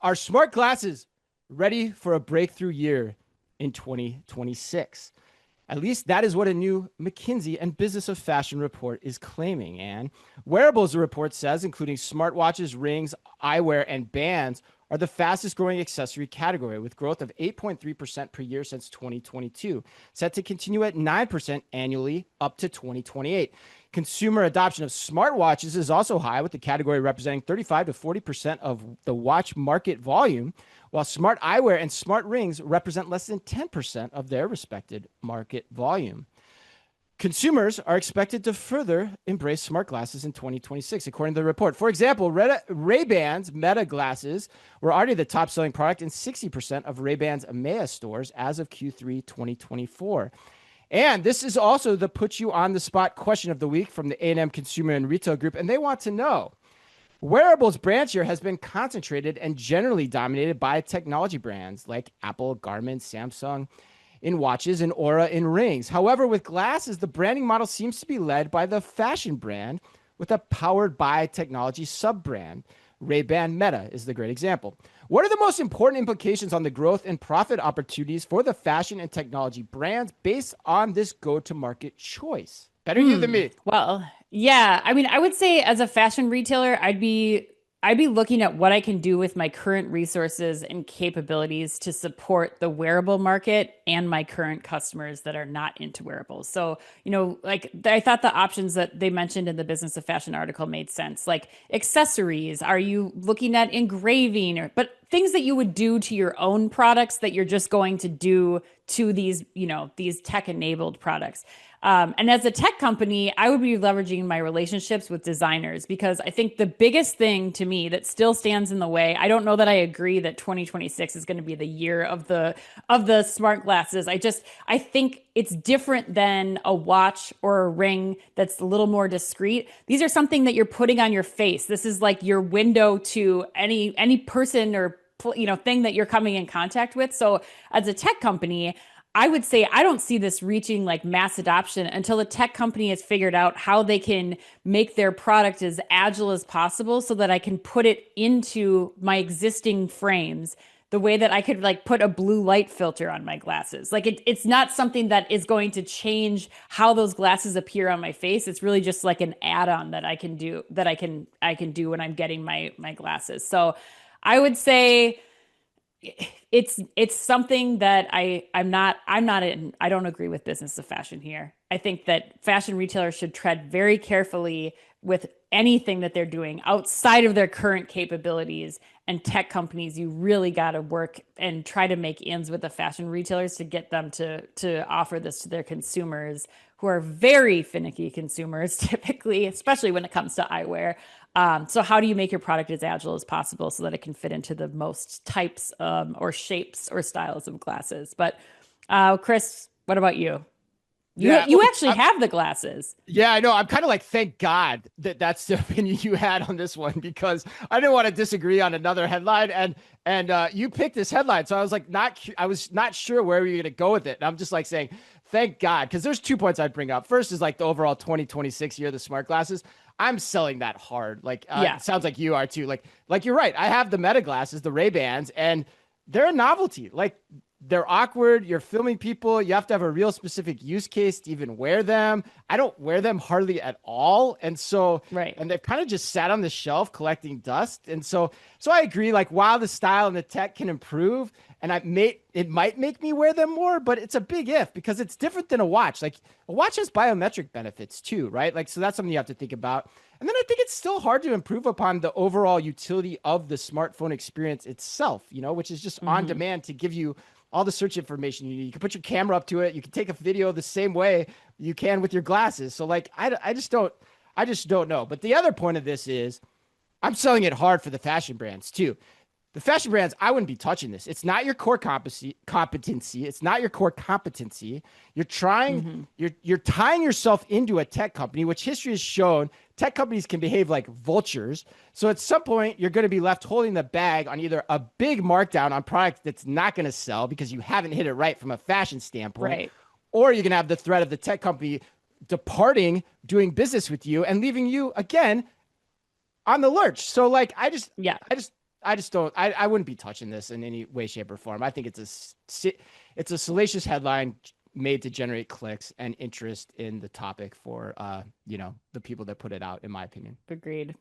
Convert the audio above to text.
Are smart glasses ready for a breakthrough year in 2026? At least that is what a new McKinsey and Business of Fashion report is claiming. And wearables, the report says, including smartwatches, rings, eyewear, and bands, are the fastest growing accessory category, with growth of 8.3% per year since 2022, set to continue at 9% annually up to 2028. Consumer adoption of smartwatches is also high, with the category representing 35 to 40% of the watch market volume, while smart eyewear and smart rings represent less than 10% of their respective market volume. Consumers are expected to further embrace smart glasses in 2026, according to the report. For example, Ray-Ban's Meta glasses were already the top-selling product in 60% of Ray-Ban's EMEA stores as of Q3 2024. And this is also the put you on the spot question of the week from the A&M Consumer and Retail Group, and they want to know, wearables brand share has been concentrated and generally dominated by technology brands like Apple, Garmin, Samsung in watches, and Aura in rings. However, with glasses, the branding model seems to be led by the fashion brand with a powered by technology sub-brand. Ray-Ban Meta is the great example. What are the most important implications on the growth and profit opportunities for the fashion and technology brands based on this go-to-market choice? Better you than me. Well, yeah. I mean, I would say as a fashion retailer, I'd be looking at what I can do with my current resources and capabilities to support the wearable market and my current customers that are not into wearables. So, like I thought the options that they mentioned in the Business of Fashion article made sense. Like accessories, are you looking at engraving but things that you would do to your own products that you're just going to do to these, these tech-enabled products. And as a tech company, I would be leveraging my relationships with designers, because I think the biggest thing to me that still stands in the way, I don't know that I agree that 2026 is going to be the year of the smart glasses. I think it's different than a watch or a ring that's a little more discreet. These are something that you're putting on your face. This is like your window to any person or thing that you're coming in contact with. So as a tech company, I would say I don't see this reaching like mass adoption until a tech company has figured out how they can make their product as agile as possible so that I can put it into my existing frames the way that I could like put a blue light filter on my glasses. Like it's not something that is going to change how those glasses appear on my face. It's really just like an add-on that I can do when I'm getting my glasses. So I would say it's something that I'm not in. I don't agree with Business of Fashion here. I think that fashion retailers should tread very carefully with anything that they're doing outside of their current capabilities. And tech companies, you really got to work and try to make ends with the fashion retailers to get them to offer this to their consumers, who are very finicky consumers typically, especially when it comes to eyewear. So how do you make your product as agile as possible so that it can fit into the most types or shapes or styles of glasses? But Chris, what about you? You actually have the glasses. Yeah, I know. I'm kind of like, thank God that that's the opinion you had on this one, because I didn't want to disagree on another headline, and you picked this headline, so I was like, I was not sure where we were gonna go with it. And I'm just like saying, thank God, because there's 2 points I'd bring up. First is like the overall 2026 year of the smart glasses. I'm selling that hard. Like, It sounds like you are too. Like you're right. I have the Meta glasses, the Ray-Bans, and they're a novelty. Like, they're awkward. You're filming people. You have to have a real specific use case to even wear them. I don't wear them hardly at all. And so, right. And they've kind of just sat on the shelf collecting dust. And so I agree, like, while the style and the tech can improve, and it might make me wear them more, but it's a big if, because it's different than a watch. Like, a watch has biometric benefits too, right? Like, so that's something you have to think about. And then I think it's still hard to improve upon the overall utility of the smartphone experience itself, which is just on demand to give you all the search information you need. You can put your camera up to it. You can take a video the same way you can with your glasses. So like, I just don't know. But the other point of this is I'm selling it hard for the fashion brands too. The fashion brands, I wouldn't be touching this. It's not your core competency. It's not your core competency. You're tying yourself into a tech company, which history has shown tech companies can behave like vultures. So at some point, you're going to be left holding the bag on either a big markdown on product that's not going to sell because you haven't hit it right from a fashion standpoint, right, or you're going to have the threat of the tech company departing, doing business with you, and leaving you again on the lurch. So like, I just don't. I wouldn't be touching this in any way, shape, or form. I think it's a salacious headline made to generate clicks and interest in the topic for the people that put it out. In my opinion. Agreed.